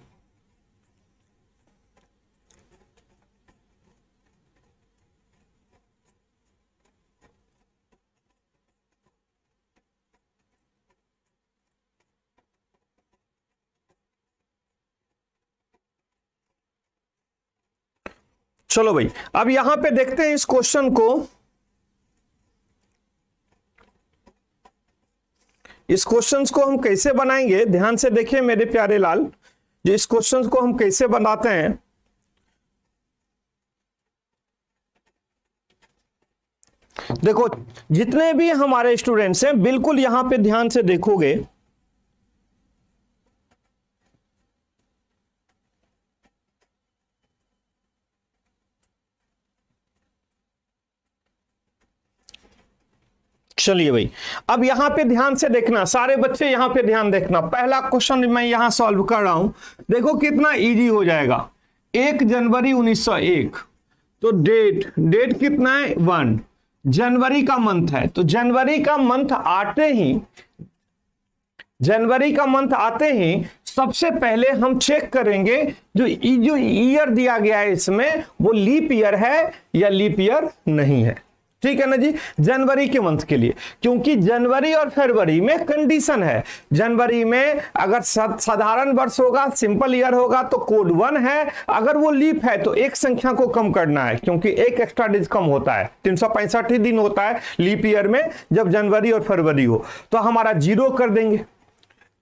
चलो भाई, अब यहां पे देखते हैं इस क्वेश्चन को। इस क्वेश्चन को हम कैसे बनाएंगे, ध्यान से देखिए मेरे प्यारे लाल। जो इस क्वेश्चन को हम कैसे बनाते हैं, देखो जितने भी हमारे स्टूडेंट्स हैं बिल्कुल यहां पे ध्यान से देखोगे। चलिए भाई, अब यहां पे ध्यान से देखना, सारे बच्चे यहां पे ध्यान देखना। पहला क्वेश्चन मैं यहां सॉल्व कर रहा हूं, देखो कितना इजी हो जाएगा। 1 जनवरी 1901, तो डेट कितना है 1, जनवरी का मंथ है, तो जनवरी का मंथ आते ही सबसे पहले हम चेक करेंगे जो ईयर दिया गया है इसमें वो लीप ईयर है या लीप ईयर नहीं है। ठीक है ना जी, जनवरी के मंथ के लिए, क्योंकि जनवरी और फरवरी में कंडीशन है। जनवरी में अगर साधारण वर्ष होगा, सिंपल ईयर होगा तो कोड 1 है, अगर वो लीप है तो एक संख्या को कम करना है, क्योंकि एक एक्स्ट्रा डेज कम होता है। 365 ही दिन होता है लीप ईयर में जब जनवरी और फरवरी हो, तो हमारा 0 कर देंगे।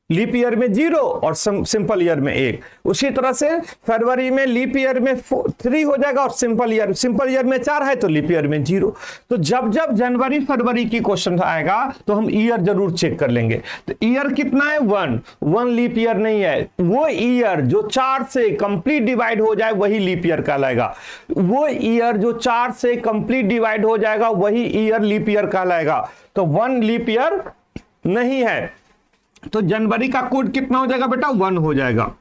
लीप ईयर में 0 और सिंपल ईयर में 1। उसी तरह से फरवरी में लीप ईयर में 3 हो जाएगा और सिंपल ईयर में 4 है तो लीप ईयर में 0। तो जब जनवरी फरवरी की क्वेश्चन आएगा तो हम ईयर जरूर चेक कर लेंगे। तो ईयर कितना है 1 लीप ईयर नहीं है। वो ईयर जो 4 से कंप्लीट डिवाइड हो जाए वही लीप ईयर कहलाएगा। वो ईयर जो 4 से कंप्लीट डिवाइड हो जाएगा वही ईयर लीप ईयर कहलाएगा। तो 1 लीप ईयर नहीं है। तो जनवरी का कोड कितना हो जाएगा बेटा 1 हो जाएगा।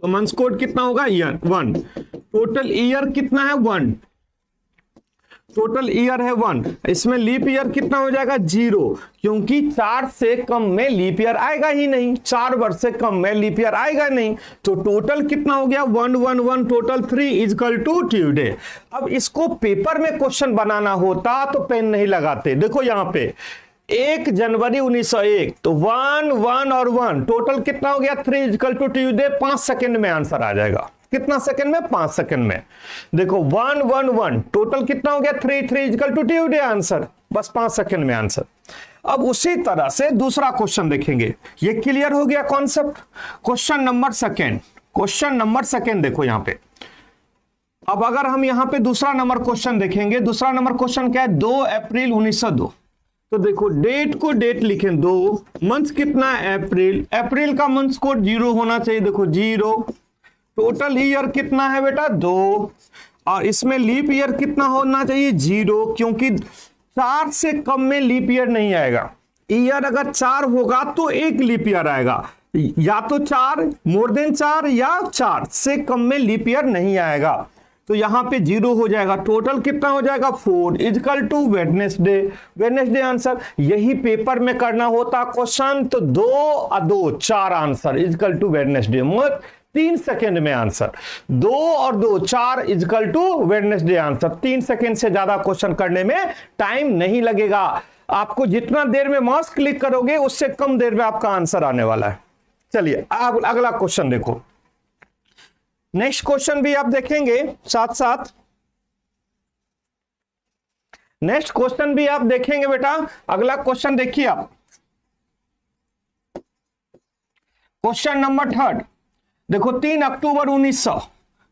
तो मंथ कोड कितना होगा ईयर 1। टोटल ईयर कितना है 1, टोटल ईयर है 1। इसमें लीप ईयर कितना हो जाएगा 0, क्योंकि 4 से कम में लीप ईयर आएगा ही नहीं, 4 वर्ष से कम में लीप ईयर आएगा नहीं। तो टोटल कितना हो गया 1 1 1, टोटल 3 इक्वल टू ट्यूसडे। अब इसको पेपर में क्वेश्चन बनाना होता तो पेन नहीं लगाते। देखो यहां पे 1 जनवरी 1901, तो 1 1 और 1 टोटल कितना हो गया 3 इक्वल टू ट्यूसडे। 5 सेकंड में आंसर आ जाएगा। कितना सेकंड में 5 सेकंड में। देखो 1 1 1 टोटल कितना हो गया 3 3 इक्वल टू ट्यूसडे आंसर, बस 5 सेकंड में आंसर। अब उसी तरह से दूसरा क्वेश्चन देखेंगे। ये क्लियर हो गया concept. Question number second, question number second देखो यहां पे। अब अगर हम यहां पे दूसरा नंबर क्वेश्चन देखेंगे, दूसरा नंबर क्वेश्चन क्या है 2 अप्रैल 1902। तो देखो डेट को डेट लिखें 2, मंथ कितना है अप्रैल, अप्रैल का मंथ कोड 0 होना चाहिए। देखो 0, टोटल ईयर कितना है बेटा 2, और इसमें लीप ईयर कितना होना चाहिए 0, क्योंकि 4 से कम में लीप ईयर नहीं आएगा। ईयर अगर 4 होगा तो एक लीप ईयर आएगा, या तो 4 मोर देन 4 या 4 से कम में लीप ईयर नहीं आएगा। तो यहां पे 0 हो जाएगा। टोटल कितना हो जाएगा 4 equal to Wednesday. Wednesday answer. यही पेपर में करना होता क्वेश्चन तो 2 और 2 4 answer equal to Wednesday. 3 second में आंसर। 2 और 2 4 equal to Wednesday answer. 3 second से ज्यादा क्वेश्चन करने में टाइम नहीं लगेगा। आपको जितना देर में माउस क्लिक करोगे उससे कम देर में आपका आंसर आने वाला है। चलिए अगला क्वेश्चन देखो। नेक्स्ट क्वेश्चन भी आप देखेंगे साथ साथ, नेक्स्ट क्वेश्चन भी आप देखेंगे बेटा। अगला क्वेश्चन देखिए आप, क्वेश्चन नंबर 3 देखो 3 अक्टूबर 1900।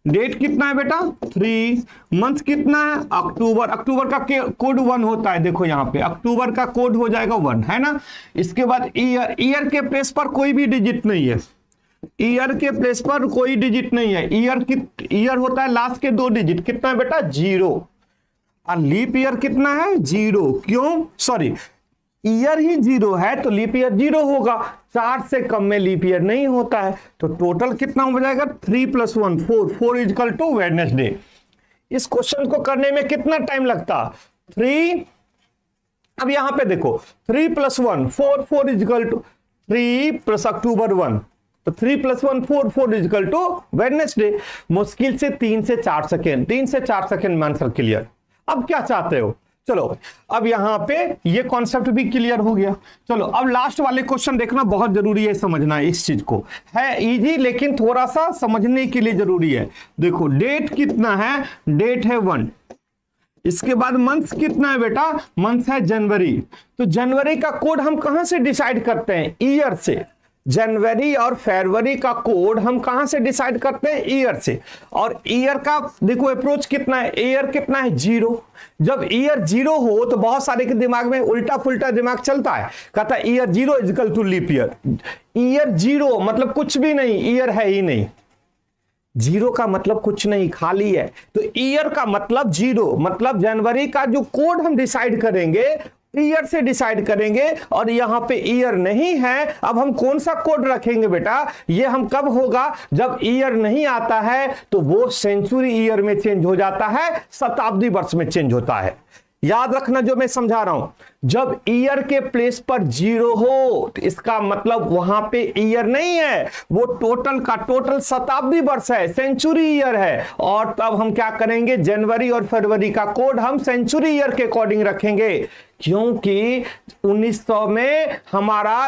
डेट कितना है बेटा 3, मंथ कितना है अक्टूबर। अक्टूबर का कोड 1 होता है। देखो यहां पे अक्टूबर का कोड हो जाएगा 1, है ना। इसके बाद ईयर, ईयर के प्लेस पर कोई भी डिजिट नहीं है। ईयर के प्लेस पर कोई डिजिट नहीं है। ईयर होता है लास्ट के 2 डिजिट। कितना है बेटा 0। और लीप ईयर कितना है 0, क्यों सॉरी ईयर ही 0 है तो लीप ईयर 0 होगा। 4 से कम में लीप ईयर नहीं होता है। तो टोटल कितना हो जाएगा 3 + 1 4, 4 इक्वल टू वेडनेसडे। इस क्वेश्चन को करने में कितना टाइम लगता 3। अब यहां पे देखो 3 + 1 4, 4 इक्वल टू 3 + अक्टूबर 1, तो 3 + 1 4, 4 इक्वल टू वेडनेसडे। मुश्किल से 3 से 4 सेकेंड, 3 से 4 सेकेंड में आंसर क्लियर। अब क्या चाहते हो, चलो अब यहां पे ये कॉन्सेप्ट भी क्लियर हो गया। चलो अब लास्ट वाले क्वेश्चन देखना बहुत जरूरी है, समझना इस चीज को। है इजी लेकिन थोड़ा सा समझने के लिए जरूरी है। देखो डेट कितना है, डेट है 1। इसके बाद मंथ कितना है बेटा, मंथ है जनवरी। तो जनवरी का कोड हम कहां से डिसाइड करते हैं, ईयर से। जनवरी और फरवरी का कोड हम कहां से डिसाइड करते हैं, ईयर से। और ईयर का देखो अप्रोच कितना है, ईयर कितना है 0। जब ईयर 0 हो तो बहुत सारे के दिमाग में उल्टा पुल्टा दिमाग चलता है, कहता है year 0 equal to leap year. Year 0 मतलब कुछ भी नहीं, ईयर है ही नहीं। 0 का मतलब कुछ नहीं, खाली है। तो ईयर का मतलब 0, मतलब जनवरी का जो कोड हम डिसाइड करेंगे ईयर से डिसाइड करेंगे। और यहां पे ईयर नहीं है, अब हम कौन सा कोड रखेंगे बेटा, ये हम कब होगा जब ईयर नहीं आता है तो वो सेंचुरी ईयर में चेंज हो जाता है, शताब्दी वर्ष में चेंज होता है। याद रखना जो मैं समझा रहा हूं, जब ईयर के प्लेस पर 0 हो तो इसका मतलब वहां पे ईयर नहीं है, वो टोटल का टोटल शताब्दी वर्ष है, सेंचुरी ईयर है। और तब हम क्या करेंगे, जनवरी और फरवरी का कोड हम सेंचुरी ईयर के अकॉर्डिंग रखेंगे, क्योंकि 1900 में हमारा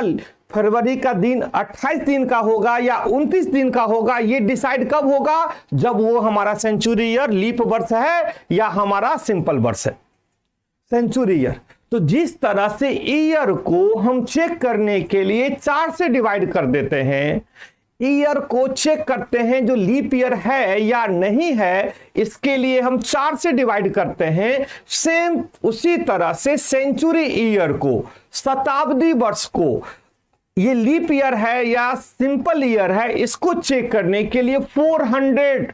फरवरी का दिन 28 दिन का होगा या 29 दिन का होगा। ये डिसाइड कब होगा, जब वो हमारा सेंचुरी ईयर लीप वर्ष है या हमारा सिंपल वर्ष है, सेंचुरी ईयर। तो जिस तरह से ईयर को हम चेक करने के लिए 4 से डिवाइड कर देते हैं, ईयर को चेक करते हैं जो लीप ईयर है या नहीं है, इसके लिए हम 4 से डिवाइड करते हैं। सेम उसी तरह से सेंचुरी ईयर को, शताब्दी वर्ष को, ये लीप ईयर है या सिंपल ईयर है, इसको चेक करने के लिए 400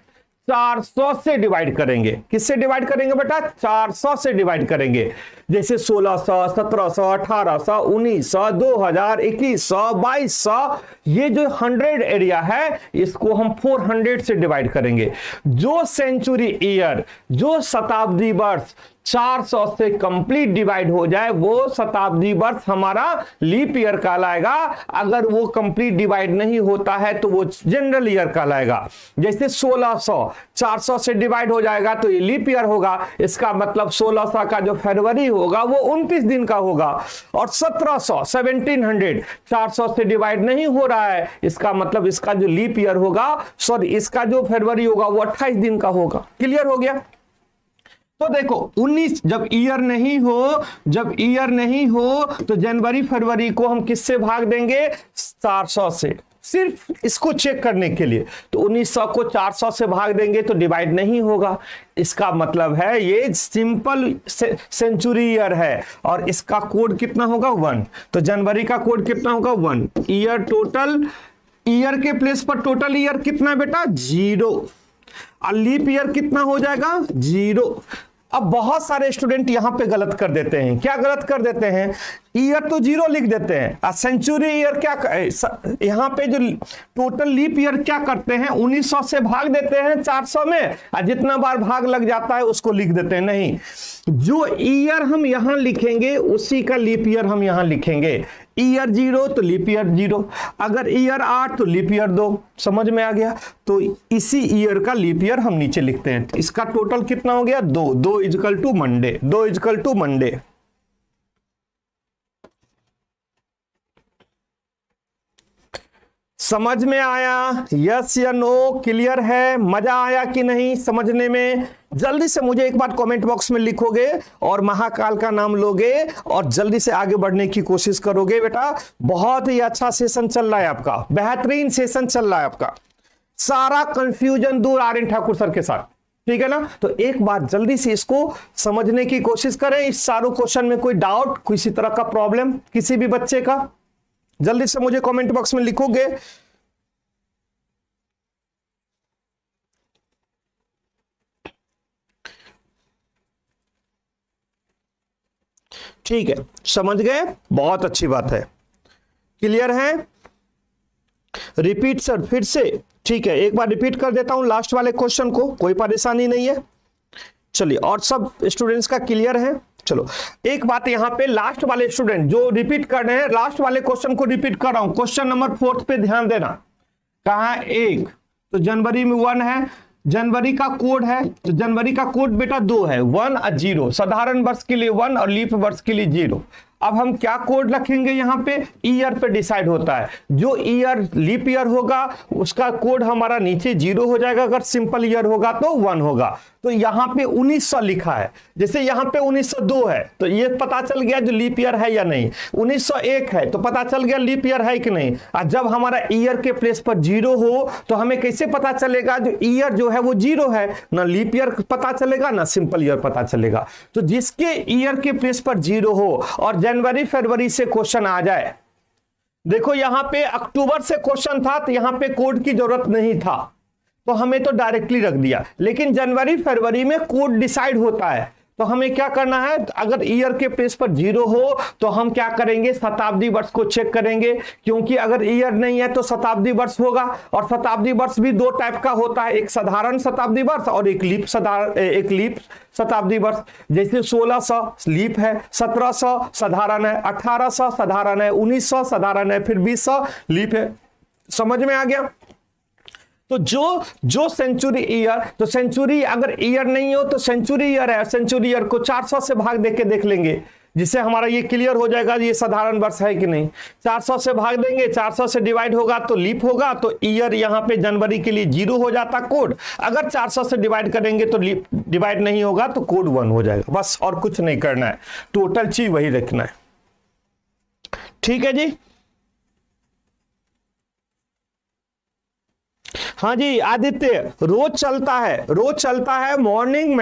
400 से डिवाइड करेंगे। किससे डिवाइड करेंगे बेटा? 400 से डिवाइड करेंगे। जैसे 1600, 1700, 1800, 1900, 2000, 2100, 2200, ये जो 100 एरिया है इसको हम 400 से डिवाइड करेंगे। जो सेंचुरी ईयर, जो शताब्दी वर्ष 400 से कंप्लीट डिवाइड हो जाए वो शताब्दी वर्ष हमारा लीप ईयर कहलाएगा। अगर वो कंप्लीट डिवाइड नहीं होता है तो वो जनरल ईयर कहलाएगा। जैसे 1600 400 से डिवाइड हो जाएगा तो ये लीप ईयर होगा। इसका मतलब 1600 का जो फरवरी होगा वो 29 दिन का होगा। और 1700 1700 400 से डिवाइड नहीं हो रहा है, इसका मतलब इसका जो लीप ईयर होगा, सॉरी इसका जो फरवरी होगा वो 28 दिन का होगा। क्लियर हो गया? तो देखो 19 जब ईयर नहीं हो तो जनवरी फरवरी को हम किससे भाग देंगे? 400 से, सिर्फ इसको चेक करने के लिए। तो 1900 को 400 से भाग देंगे तो डिवाइड नहीं होगा। इसका मतलब है ये सिंपल सेंचुरी ईयर है और इसका कोड कितना होगा? 1। तो जनवरी का कोड कितना होगा? 1। ईयर टोटल, ईयर के प्लेस पर टोटल ईयर कितना बेटा? 0। और लीप ईयर कितना हो जाएगा? 0। अब बहुत सारे स्टूडेंट यहां पे गलत कर देते हैं। क्या गलत कर देते हैं? ईयर तो 0 लिख देते हैं और सेंचुरी ईयर क्या, यहां पे जो टोटल लीप ईयर क्या करते हैं? 1900 से भाग देते हैं 400 में और जितना बार भाग लग जाता है उसको लिख देते हैं। नहीं, जो ईयर हम यहां लिखेंगे उसी का लीप ईयर हम यहां लिखेंगे। ईयर 0 तो लीप ईयर 0, अगर ईयर 8 तो लीप ईयर 2। समझ में आ गया? तो इसी ईयर का लीप ईयर हम नीचे लिखते हैं। इसका टोटल कितना हो गया? 2। 2 equal to Monday, 2 equal to Monday. समझ में आया? यस या नो? क्लियर है? मजा आया कि नहीं समझने में? जल्दी से मुझे एक बार कमेंट बॉक्स में लिखोगे और महाकाल का नाम लोगे और जल्दी से आगे बढ़ने की कोशिश करोगे बेटा। बहुत ही अच्छा सेशन चल रहा है आपका, बेहतरीन सेशन चल रहा है आपका। सारा कंफ्यूजन दूर आर्यन ठाकुर सर के साथ, ठीक है ना? तो एक बार जल्दी से इसको समझने की कोशिश करें। इस सारों क्वेश्चन में कोई डाउट, किसी तरह का प्रॉब्लम किसी भी बच्चे का, जल्दी से मुझे कमेंट बॉक्स में लिखोगे। ठीक है, समझ गए? बहुत अच्छी बात है। क्लियर है? रिपीट सर फिर से? ठीक है, एक बार रिपीट कर देता हूं लास्ट वाले क्वेश्चन को, कोई परेशानी नहीं है। चलिए, और सब स्टूडेंट्स का क्लियर है? चलो, एक बात यहां पे लास्ट वाले स्टूडेंट जो रिपीट कर रहे हैं, लास्ट वाले क्वेश्चन को रिपीट कर रहा हूं। क्वेश्चन नंबर 4 पे ध्यान देना। कहां? 1 तो जनवरी में 1 है, जनवरी का कोड है, तो जनवरी का कोड बेटा 2 है, 1 और 0। साधारण वर्ष के लिए 1 और लीप वर्ष के लिए 0। अब हम क्या कोड रखेंगे? यहां पे ईयर पे डिसाइड होता है। जो ईयर लीप ईयर होगा उसका कोड हमारा नीचे 0 हो जाएगा, अगर सिंपल ईयर होगा तो 1 होगा। तो यहां पे 1900 लिखा है, जैसे यहां पे 1902 है तो ये पता चल गया जो लीप ईयर है या नहीं। 1901 है तो पता चल गया लीप ईयर है कि नहीं। और जब हमारा ईयर के प्लेस पर 0 हो तो हमें कैसे पता चलेगा? जो ईयर जो है वो 0 है, ना लीप ईयर पता चलेगा ना सिंपल ईयर पता चलेगा। तो जिसके ईयर के प्लेस पर 0 हो और जनवरी फरवरी से क्वेश्चन आ जाए, देखो यहां पे अक्टूबर से क्वेश्चन था तो यहां पे कोड की जरूरत नहीं था, तो हमें तो डायरेक्टली रख दिया। लेकिन जनवरी फरवरी में कोड डिसाइड होता है, तो हमें क्या करना है? अगर ईयर के प्लेस पर 0 हो तो हम क्या करेंगे? शताब्दी वर्ष को चेक करेंगे, क्योंकि अगर ईयर नहीं है तो शताब्दी वर्ष होगा। और शताब्दी वर्ष भी 2 टाइप का होता है, एक साधारण शताब्दी वर्ष और एक लीप शताब्दी वर्ष। जैसे 1600 लीप है, 1700 साधारण है, 1800 साधारण है, 1900 साधारण है, फिर 2000 लीप है। समझ में आ गया? तो जो सेंचुरी ईयर, तो सेंचुरी अगर ईयर नहीं हो तो सेंचुरी ईयर है, सेंचुरी ईयर को 400 से भाग देके देख लेंगे, जिससे हमारा ये क्लियर हो जाएगा ये साधारण वर्ष है कि नहीं। 400 से भाग देंगे, 400 से डिवाइड होगा तो लीप होगा, तो ईयर यहां पे जनवरी के लिए 0 हो जाता कोड। अगर 400 से डिवाइड करेंगे तो लीप डिवाइड नहीं होगा तो कोड 1 हो जाएगा। बस और कुछ नहीं करना है, टोटल चीज वही रखना है। ठीक है जी? हाँ जी आदित्य, रोज चलता है मॉर्निंग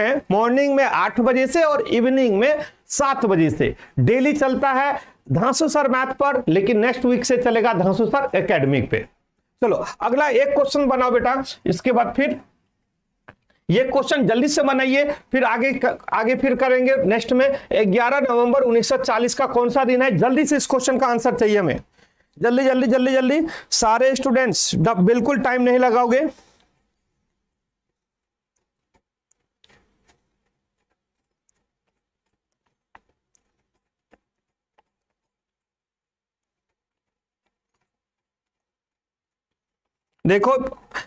में 8 बजे से और इवनिंग में 7 बजे से डेली चलता है धांसू सर मैथ पर, लेकिन नेक्स्ट वीक से चलेगा धांसू सर एकेडमिक पे। चलो अगला एक क्वेश्चन बनाओ बेटा, इसके बाद फिर ये क्वेश्चन जल्दी से बनाइए, फिर आगे फिर करेंगे नेक्स्ट में। 11 नवंबर 1940 का कौन सा दिन है? जल्दी से इस क्वेश्चन का आंसर चाहिए हमें, जल्दी जल्दी जल्दी जल्दी। सारे स्टूडेंट्स बिल्कुल टाइम नहीं लगाओगे। देखो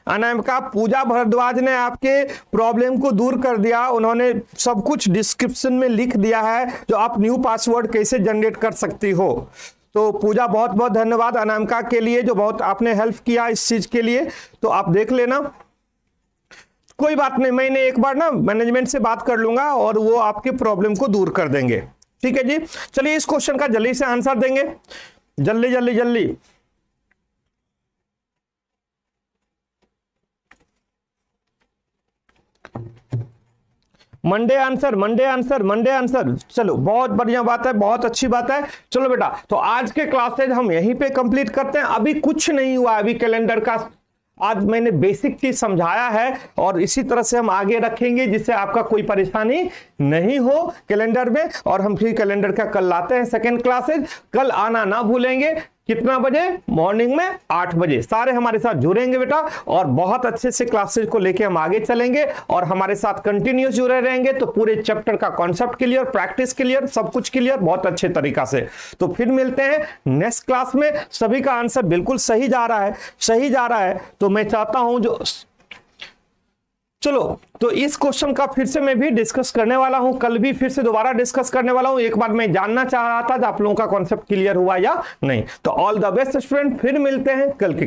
अनामिका पूजा भारद्वाज ने आपके प्रॉब्लम को दूर कर दिया, उन्होंने सब कुछ डिस्क्रिप्शन में लिख दिया है जो आप न्यू पासवर्ड कैसे जनरेट कर सकती हो। तो पूजा बहुत बहुत धन्यवाद अनामिका के लिए, जो बहुत आपने हेल्प किया इस चीज के लिए। तो आप देख लेना, कोई बात नहीं, मैंने एक बार ना मैनेजमेंट से बात कर लूंगा और वो आपके प्रॉब्लम को दूर कर देंगे। ठीक है जी, चलिए इस क्वेश्चन का जल्दी से आंसर देंगे, जल्दी जल्दी जल्दी। Monday answer, Monday answer, Monday answer. चलो बहुत बढ़िया बात है, बहुत अच्छी बात है। चलो बेटा, तो आज के क्लासेज हम यहीं पे कंप्लीट करते हैं। अभी कुछ नहीं हुआ, अभी कैलेंडर का आज मैंने बेसिक चीज समझाया है और इसी तरह से हम आगे रखेंगे जिससे आपका कोई परेशानी नहीं हो कैलेंडर में। और हम फिर कैलेंडर का कल लाते हैं सेकेंड क्लासेज। कल आना ना भूलेंगे, कितना बजे? मॉर्निंग में 8 बजे। सारे हमारे साथ जुड़ेंगे बेटा और बहुत अच्छे से क्लासेज को लेके हम आगे चलेंगे और हमारे साथ कंटिन्यूस जुड़े रहेंगे। तो पूरे चैप्टर का कॉन्सेप्ट क्लियर, प्रैक्टिस क्लियर, सब कुछ क्लियर बहुत अच्छे तरीका से। तो फिर मिलते हैं नेक्स्ट क्लास में। सभी का आंसर बिल्कुल सही जा रहा है, सही जा रहा है। तो मैं चाहता हूं जो चलो, तो इस क्वेश्चन का फिर से मैं भी डिस्कस करने वाला हूं, कल भी फिर से दोबारा डिस्कस करने वाला हूं। एक बार मैं जानना चाह रहा था आप लोगों का कॉन्सेप्ट क्लियर हुआ या नहीं। तो ऑल द बेस्ट स्टूडेंट, फिर मिलते हैं कल की क्लास।